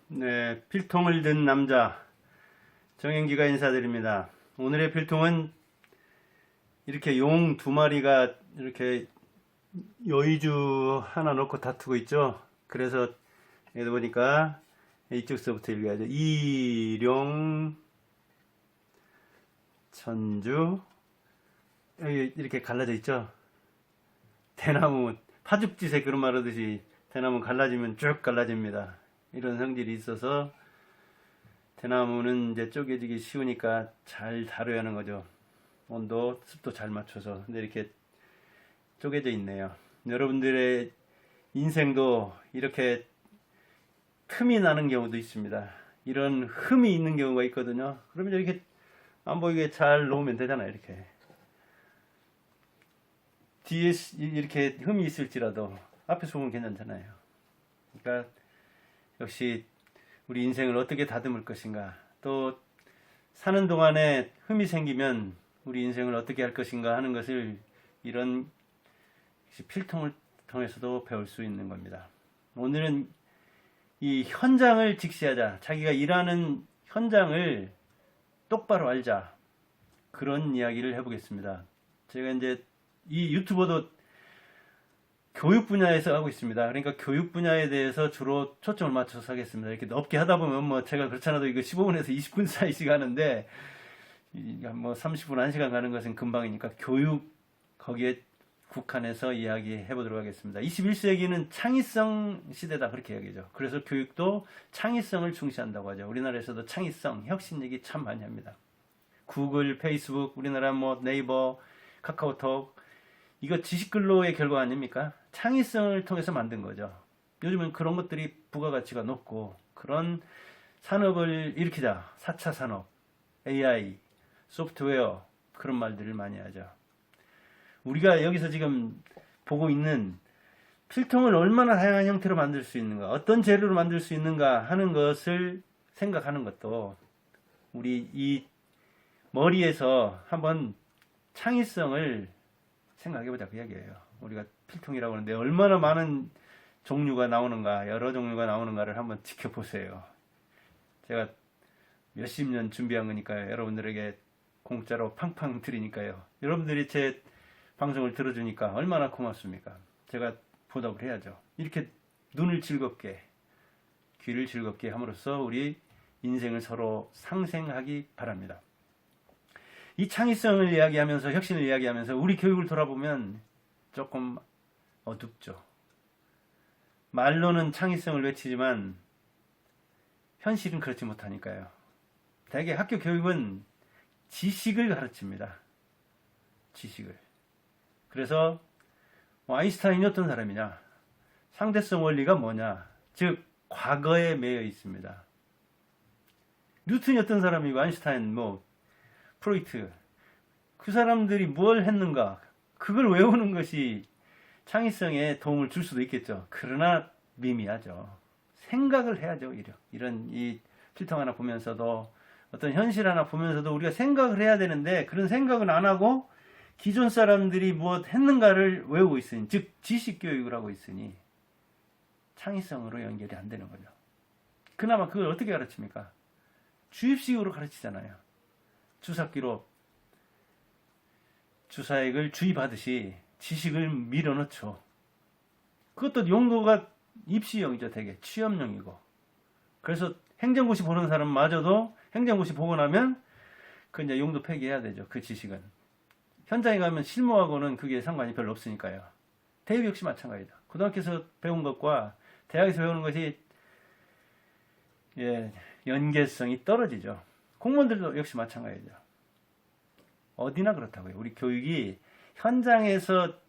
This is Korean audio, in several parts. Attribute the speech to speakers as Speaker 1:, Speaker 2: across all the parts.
Speaker 1: 네, 필통을 든 남자 정행기가 인사드립니다. 오늘의 필통은 이렇게 용 두 마리가 이렇게 여의주 하나 놓고 다투고 있죠. 그래서 여기 보니까 이쪽서부터 읽어야죠. 이룡 천주 여기 이렇게 갈라져 있죠. 대나무 파죽지세 그런 말 하듯이 대나무 갈라지면 쭉 갈라집니다. 이런 성질이 있어서 대나무는 이제 쪼개지기 쉬우니까 잘 다뤄야 하는 거죠. 온도, 습도 잘 맞춰서. 근데 이렇게 쪼개져 있네요. 여러분들의 인생도 이렇게 틈이 나는 경우도 있습니다. 이런 흠이 있는 경우가 있거든요. 그러면 이렇게 안 보이게 잘 놓으면 되잖아요. 이렇게. 뒤에 이렇게 흠이 있을지라도 앞에서 보면 괜찮잖아요. 그러니까 역시 우리 인생을 어떻게 다듬을 것인가, 또 사는 동안에 흠이 생기면 우리 인생을 어떻게 할 것인가 하는 것을 이런 필통을 통해서도 배울 수 있는 겁니다. 오늘은 이 현장을 직시하자, 자기가 일하는 현장을 똑바로 알자, 그런 이야기를 해보겠습니다. 제가 이제 이 유튜버도 교육 분야에서 하고 있습니다. 그러니까 교육 분야에 대해서 주로 초점을 맞춰서 하겠습니다. 이렇게 넓게 하다 보면 뭐 제가 그렇잖아도 이거 15분에서 20분 사이씩 하는데 뭐 30분, 1시간 가는 것은 금방이니까 교육 거기에 국한해서 이야기해 보도록 하겠습니다. 21세기는 창의성 시대다 그렇게 이야기죠. 그래서 교육도 창의성을 중시한다고 하죠. 우리나라에서도 창의성, 혁신 얘기 참 많이 합니다. 구글, 페이스북, 우리나라 뭐 네이버, 카카오톡 이거 지식근로의 결과 아닙니까? 창의성을 통해서 만든 거죠. 요즘은 그런 것들이 부가가치가 높고 그런 산업을 일으키자. 4차 산업, AI, 소프트웨어 그런 말들을 많이 하죠. 우리가 여기서 지금 보고 있는 필통을 얼마나 다양한 형태로 만들 수 있는가, 어떤 재료로 만들 수 있는가 하는 것을 생각하는 것도 우리 이 머리에서 한번 창의성을 생각해보자 그 이야기예요. 우리가 필통이라고 하는데 얼마나 많은 종류가 나오는가, 여러 종류가 나오는가를 한번 지켜보세요. 제가 몇십 년 준비한 거니까요. 여러분들에게 공짜로 팡팡 드리니까요. 여러분들이 제 방송을 들어주니까 얼마나 고맙습니까? 제가 보답을 해야죠. 이렇게 눈을 즐겁게, 귀를 즐겁게 함으로써 우리 인생을 서로 상생하기 바랍니다. 이 창의성을 이야기하면서, 혁신을 이야기하면서 우리 교육을 돌아보면 조금 어둡죠. 말로는 창의성을 외치지만 현실은 그렇지 못하니까요. 대개 학교 교육은 지식을 가르칩니다. 지식을. 그래서 아인슈타인이 어떤 사람이냐, 상대성 원리가 뭐냐, 즉 과거에 매여 있습니다. 뉴턴이 어떤 사람이고 아인슈타인, 프로이트, 그 사람들이 뭘 했는가, 그걸 외우는 것이 창의성에 도움을 줄 수도 있겠죠. 그러나 미미하죠. 생각을 해야죠. 이런 이 필통 하나 보면서도, 어떤 현실 하나 보면서도 우리가 생각을 해야 되는데 그런 생각은 안 하고 기존 사람들이 무엇 했는가를 외우고 있으니, 즉 지식교육을 하고 있으니 창의성으로 연결이 안 되는 거죠. 그나마 그걸 어떻게 가르칩니까? 주입식으로 가르치잖아요. 주사기로 주사액을 주입하듯이 지식을 밀어넣죠. 그것도 용도가 입시용이죠. 되게 취업용이고. 그래서 행정고시 보는 사람마저도 행정고시 보고 나면 그 이제 용도 폐기해야 되죠. 그 지식은. 현장에 가면 실무하고는 그게 상관이 별로 없으니까요. 대입 역시 마찬가지죠. 고등학교에서 배운 것과 대학에서 배우는 것이 연계성이 떨어지죠. 공무원들도 역시 마찬가지죠. 어디나 그렇다고요. 우리 교육이 현장에서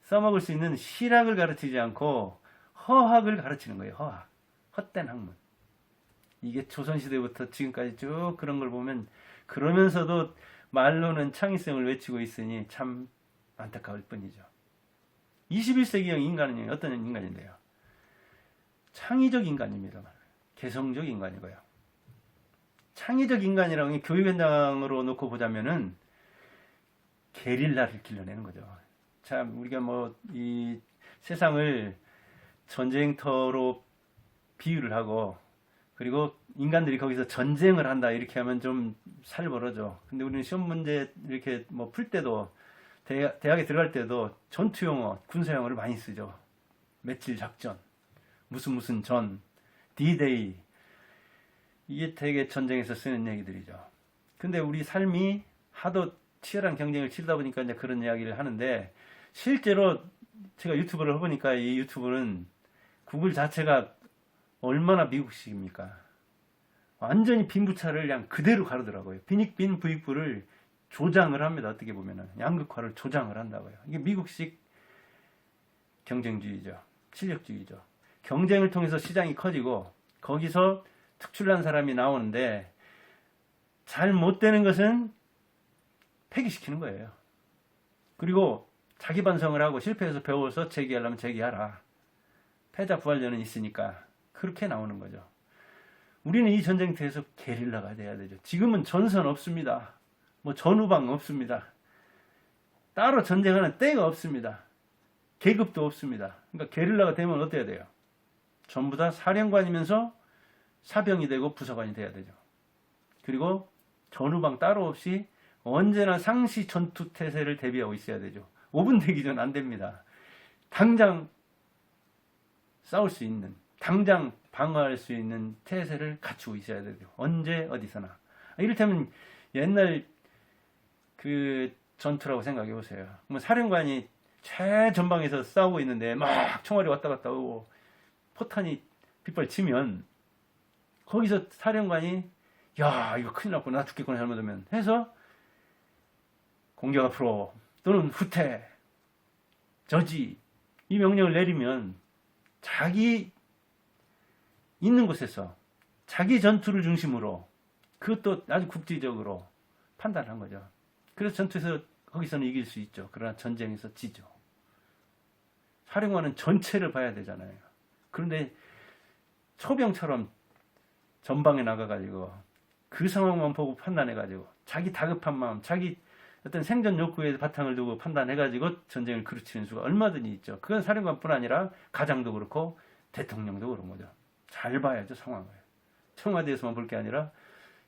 Speaker 1: 써먹을 수 있는 실학을 가르치지 않고 허학을 가르치는 거예요. 허학. 헛된 학문. 이게 조선시대부터 지금까지 쭉 그런 걸 보면, 그러면서도 말로는 창의성을 외치고 있으니 참 안타까울 뿐이죠. 21세기형 인간은 어떤 인간인데요? 창의적 인간입니다. 개성적 인간이고요. 창의적 인간이라는 게 교육 현장으로 놓고 보자면은 게릴라를 길러내는 거죠. 참 우리가 이 세상을 전쟁터로 비유를 하고 그리고 인간들이 거기서 전쟁을 한다 이렇게 하면 좀 살벌어져. 근데 우리는 시험 문제 이렇게 뭐 풀 때도 대학에 들어갈 때도 전투 용어, 군사 용어를 많이 쓰죠. 며칠 작전, 무슨 전, D-Day. 이게 되게 전쟁에서 쓰는 얘기들이죠. 근데 우리 삶이 하도 치열한 경쟁을 치르다 보니까 이제 그런 이야기를 하는데, 실제로 제가 유튜브를 해보니까 이 유튜브는 구글 자체가 얼마나 미국식입니까? 완전히 빈부차를 그냥 그대로 가르더라고요. 빈익빈 부익부를 조장을 합니다. 어떻게 보면은 양극화를 조장을 한다고요. 이게 미국식 경쟁주의죠. 실력주의죠. 경쟁을 통해서 시장이 커지고 거기서 특출난 사람이 나오는데 잘 못 되는 것은 폐기시키는 거예요. 그리고 자기 반성을 하고 실패해서 배워서 재기하려면 재기하라. 패자 부활전은 있으니까 그렇게 나오는 거죠. 우리는 이 전쟁터에서 게릴라가 돼야 되죠. 지금은 전선 없습니다. 뭐 전후방 없습니다. 따로 전쟁하는 때가 없습니다. 계급도 없습니다. 그러니까 게릴라가 되면 어때야 돼요? 전부 다 사령관이면서 사병이 되고 부사관이 돼야 되죠. 그리고 전후방 따로 없이 언제나 상시 전투 태세를 대비하고 있어야 되죠. 5분 대기 전 안 됩니다. 당장 싸울 수 있는, 당장 방어할 수 있는 태세를 갖추고 있어야 되죠. 언제 어디서나. 이를테면 옛날 그 전투라고 생각해 보세요. 뭐 사령관이 최전방에서 싸우고 있는데 막 총알이 왔다 갔다 오고 포탄이 빗발치면 거기서 사령관이 야 이거 큰일 났구나, 나 죽겠구나 잘못하면 해서 공격 앞으로 또는 후퇴 저지 이 명령을 내리면 자기 있는 곳에서 자기 전투를 중심으로, 그것도 아주 국지적으로 판단한 거죠. 그래서 전투에서 거기서는 이길 수 있죠. 그러나 전쟁에서 지죠. 사령관은 전체를 봐야 되잖아요. 그런데 초병처럼 전방에 나가가지고 그 상황만 보고 판단해가지고 자기 다급한 마음, 자기 어떤 생존 욕구에 바탕을 두고 판단해가지고 전쟁을 그르치는 수가 얼마든지 있죠. 그건 사령관뿐 아니라 가장도 그렇고 대통령도 그런 거죠. 잘 봐야죠, 상황을. 청와대에서만 볼 게 아니라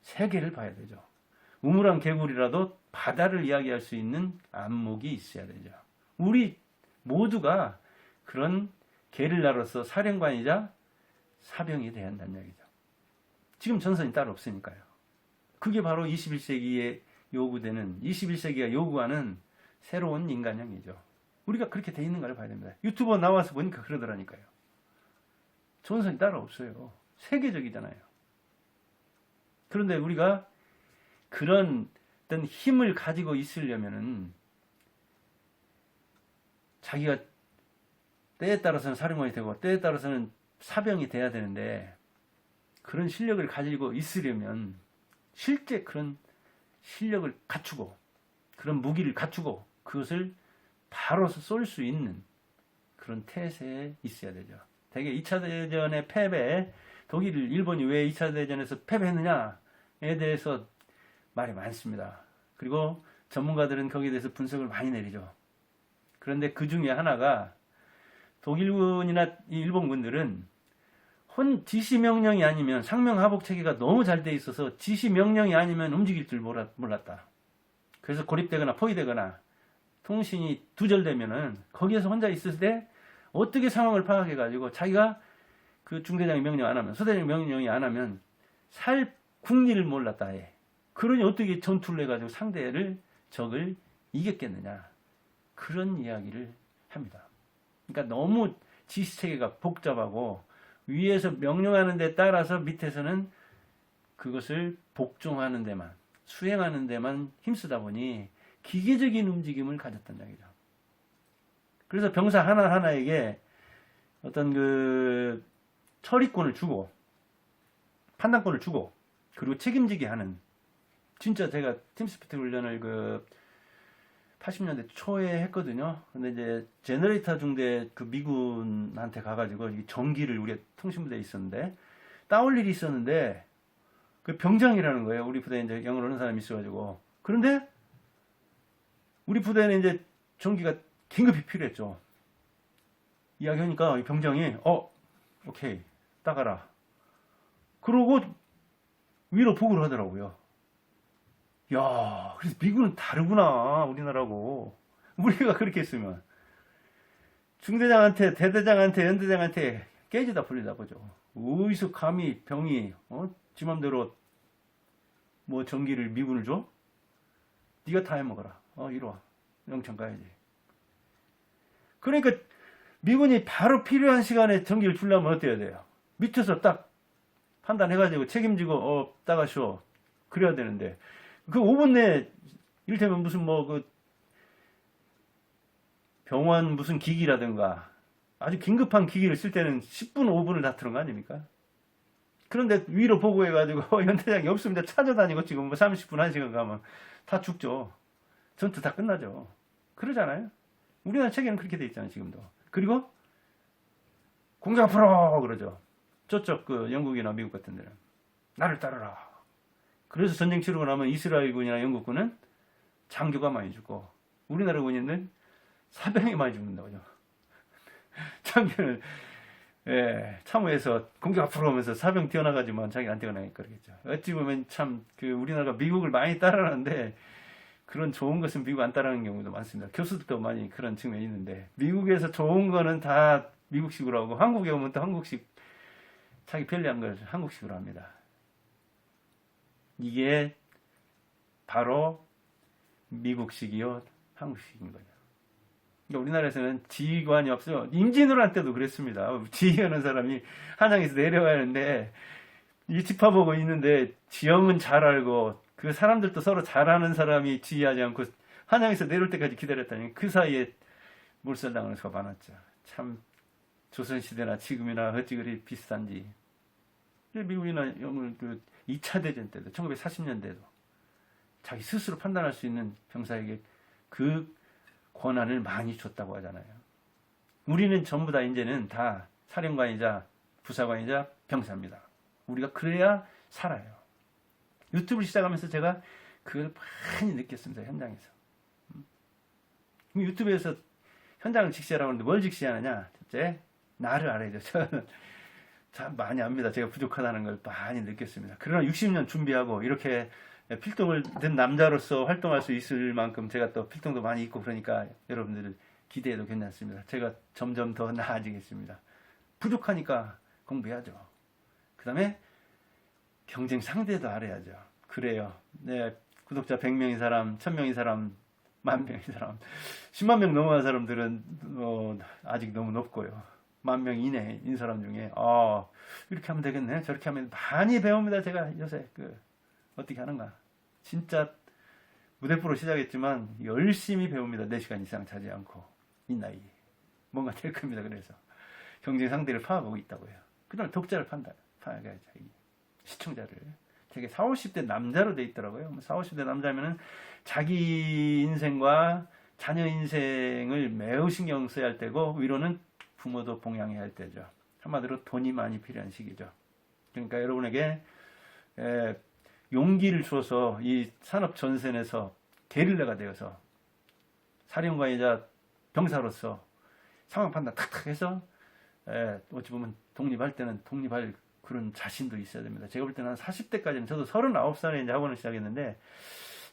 Speaker 1: 세계를 봐야 되죠. 우물안 개구리라도 바다를 이야기할 수 있는 안목이 있어야 되죠. 우리 모두가 그런 게릴라로서 사령관이자 사병이 돼야 한다는 얘기죠. 지금 전선이 따로 없으니까요. 그게 바로 21세기에 요구되는, 21세기가 요구하는 새로운 인간형이죠. 우리가 그렇게 돼 있는 걸 봐야 됩니다. 유튜버 나와서 보니까 그러더라니까요. 전선이 따로 없어요. 세계적이잖아요. 그런데 우리가 그런 어떤 힘을 가지고 있으려면은 자기가 때에 따라서는 사령관이 되고 때에 따라서는 사병이 돼야 되는데, 그런 실력을 가지고 있으려면 실제 그런 실력을 갖추고 그런 무기를 갖추고 그것을 바로 쏠 수 있는 그런 태세에 있어야 되죠. 되게 2차 대전의 패배, 독일, 일본이 왜 2차 대전에서 패배했느냐에 대해서 말이 많습니다. 그리고 전문가들은 거기에 대해서 분석을 많이 내리죠. 그런데 그 중에 하나가 독일군이나 일본군들은 지시명령이 아니면 상명하복 체계가 너무 잘 돼 있어서 지시명령이 아니면 움직일 줄 몰랐다. 그래서 고립되거나 포위되거나 통신이 두절되면은 거기에서 혼자 있을 때 어떻게 상황을 파악해가지고 자기가 그 중대장이 명령 안 하면, 소대장이 명령이 안 하면 살 국리를 몰랐다 해. 그러니 어떻게 전투를 해가지고 적을 이겼겠느냐. 그런 이야기를 합니다. 그러니까 너무 지시체계가 복잡하고 위에서 명령하는 데 따라서 밑에서는 그것을 복종하는 데만, 수행하는 데만 힘쓰다 보니 기계적인 움직임을 가졌단 얘기죠. 그래서 병사 하나하나에게 어떤 그 처리권을 주고 판단권을 주고 그리고 책임지게 하는, 진짜 제가 팀스피트 훈련을 그 80년대 초에 했거든요. 근데 이제 제너레이터 중대 그 미군한테 가가지고 전기를 우리 통신부대에 있었는데 따올 일이 있었는데 그 병장이라는 거예요. 우리 부대에 이제 영어를 하는 사람이 있어가지고. 그런데 우리 부대에는 이제 전기가 긴급히 필요했죠. 이야기하니까 이 병장이 오케이 따가라. 그러고 위로 보고를 하더라고요. 야, 그래서 미국은 다르구나, 우리나라하고. 우리가 그렇게 했으면 중대장한테, 대대장한테, 연대장한테 깨지다 풀리다 보죠. 어디서 감히 병이 지 맘대로 뭐 전기를 미군을 줘? 네가 다 해먹어라. 이리 와. 영창 가야지. 그러니까 미군이 바로 필요한 시간에 전기를 주려면 어때야 돼요? 밑에서 딱 판단해가지고 책임지고 따가쇼. 그래야 되는데 그 5분 내에 이를테면 무슨 뭐 그 병원 무슨 기기라든가 아주 긴급한 기기를 쓸 때는 10분, 5분을 다 트는 거 아닙니까? 그런데 위로 보고해가지고 연대장이 없습니다. 찾아다니고 지금 뭐 30분, 1시간 가면 다 죽죠. 전투 다 끝나죠. 그러잖아요. 우리나라 체계는 그렇게 돼 있잖아요, 지금도. 그리고 공작 앞으로 그러죠. 저쪽 그 영국이나 미국 같은 데는 나를 따르라. 그래서 전쟁 치르고 나면 이스라엘군이나 영국군은 장교가 많이 죽고 우리나라 군인은 사병이 많이 죽는다고요. 장교는 참호에서 공격 앞으로 오면서 사병 뛰어나가지만 자기가 안 뛰어나니까 그러겠죠. 어찌 보면 참 그 우리나라가 미국을 많이 따라하는데 그런 좋은 것은 미국 안 따라하는 경우도 많습니다. 교수들도 많이 그런 측면이 있는데 미국에서 좋은 거는 다 미국식으로 하고 한국에 오면 또 한국식 자기 편리한 걸 한국식으로 합니다. 이게 바로 미국식이요 한국식인 거죠. 그러니까 우리나라에서는 지휘관이 없어요. 임진왜란 때도 그랬습니다. 지휘하는 사람이 한양에서 내려와야 하는데 이 집합하고 있는데 지형은 잘 알고 그 사람들도 서로 잘하는 사람이 지휘하지 않고 한양에서 내려올 때까지 기다렸다니 그 사이에 몰살당하는 수가 많았죠. 참 조선시대나 지금이나 어찌 그리 비슷한지. 미국이나 영국 그 2차 대전 때도 1940년대도 자기 스스로 판단할 수 있는 병사에게 그 권한을 많이 줬다고 하잖아요. 우리는 전부 다 이제는 다 사령관이자 부사관이자 병사입니다. 우리가 그래야 살아요. 유튜브를 시작하면서 제가 그걸 많이 느꼈습니다. 현장에서. 유튜브에서 현장을 직시하라고 하는데 뭘 직시하느냐? 첫째, 나를 알아야 돼요. 저는 참 많이 압니다. 제가 부족하다는 걸 많이 느꼈습니다. 그러나 60년 준비하고 이렇게 필동을 든 남자로서 활동할 수 있을 만큼 제가 또 필동도 많이 있고 그러니까 여러분들 기대해도 괜찮습니다. 제가 점점 더 나아지겠습니다. 부족하니까 공부해야죠. 그 다음에 경쟁 상대도 알아야죠. 그래요. 네, 구독자 100명인 사람, 1000명인 사람, 10,000명인 사람, 10만 명 넘어간 사람들은 아직 너무 높고요. 10,000명 이내인 사람 중에 이렇게 하면 되겠네. 저렇게 하면 많이 배웁니다. 제가 요새 어떻게 하는가. 진짜 무대프로 시작했지만 열심히 배웁니다. 4시간 이상 자지 않고 이 나이에 뭔가 될 겁니다. 그래서 경쟁 상대를 파악하고 있다고요. 그다음에 독자를 파악해야죠. 시청자를. 되게 40, 50대 남자로 돼 있더라고요. 40, 50대 남자면은 자기 인생과 자녀 인생을 매우 신경 써야 할 때고 위로는 부모도 봉양해야 할 때죠. 한마디로 돈이 많이 필요한 시기죠. 그러니까 여러분에게 용기를 주어서 이 산업 전선에서 게릴라가 되어서 사령관이자 병사로서 상황 판단 탁탁 해서 어찌 보면 독립할 때는 독립할 그런 자신도 있어야 됩니다. 제가 볼 때는 한 40대까지는 저도 39살에 이제 학원을 시작했는데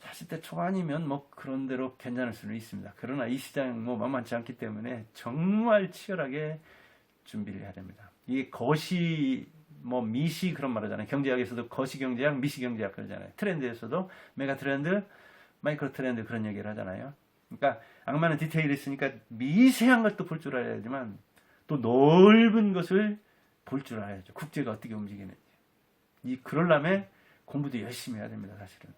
Speaker 1: 40대 초반이면 뭐 그런 대로 괜찮을 수는 있습니다. 그러나 이 시장 뭐 만만치 않기 때문에 정말 치열하게 준비를 해야 됩니다. 이게 거시 뭐 미시 그런 말 하잖아요. 경제학에서도 거시 경제학, 미시 경제학 그러잖아요. 트렌드에서도 메가 트렌드, 마이크로 트렌드 그런 얘기를 하잖아요. 그러니까 악마는 디테일이 있으니까 미세한 것도 볼 줄 알아야지만 또 넓은 것을 볼 줄 알아야죠. 국제가 어떻게 움직이는지. 그러려면 공부도 열심히 해야 됩니다. 사실은.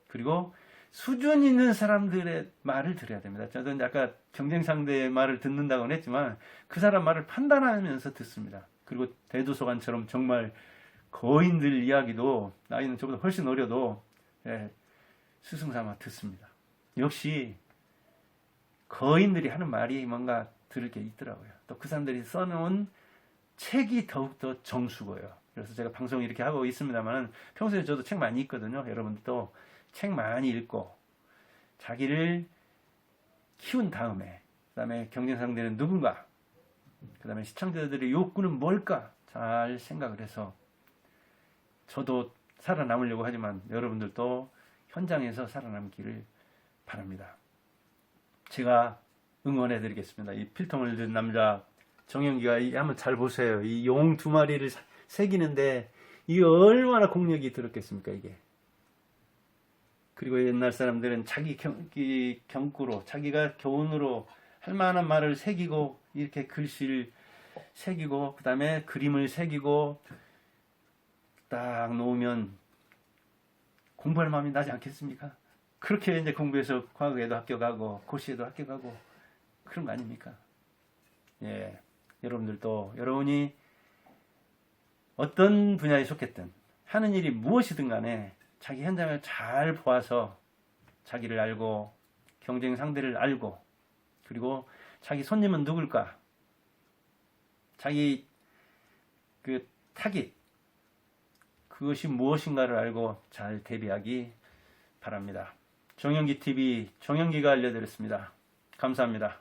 Speaker 1: 그리고 수준 있는 사람들의 말을 들어야 됩니다. 저도 이제 아까 경쟁 상대의 말을 듣는다고는 했지만 그 사람 말을 판단하면서 듣습니다. 그리고 대도서관처럼 정말 거인들 이야기도 나이는 저보다 훨씬 어려도 스승삼아 듣습니다. 역시 거인들이 하는 말이 뭔가 들을 게 있더라고요. 또 그 사람들이 써놓은 책이 더욱더 정수고요. 그래서 제가 방송 이렇게 하고 있습니다만 평소에 저도 책 많이 읽거든요. 여러분들도 책 많이 읽고 자기를 키운 다음에 그 다음에 경쟁 상대는 누군가 그 다음에 시청자들의 욕구는 뭘까 잘 생각을 해서 저도 살아남으려고 하지만 여러분들도 현장에서 살아남기를 바랍니다. 제가 응원해 드리겠습니다. 이 필통을 든 남자 정영기가 한번 잘 보세요. 이 용 두 마리를 새기는데 이게 얼마나 공력이 들었겠습니까, 이게. 그리고 옛날 사람들은 자기 경구로, 자기가 교훈으로 할 만한 말을 새기고, 이렇게 글씨를 새기고, 그 다음에 그림을 새기고, 딱 놓으면 공부할 마음이 나지 않겠습니까? 그렇게 이제 공부해서 과거에도 합격하고, 고시에도 합격하고, 그런 거 아닙니까? 예. 여러분들도, 여러분이 어떤 분야에 속했든, 하는 일이 무엇이든 간에 자기 현장을 잘 보아서 자기를 알고 경쟁 상대를 알고 그리고 자기 손님은 누굴까? 자기 그 타깃 그것이 무엇인가를 알고 잘 대비하기 바랍니다. 정영기 TV 정영기가 알려드렸습니다. 감사합니다.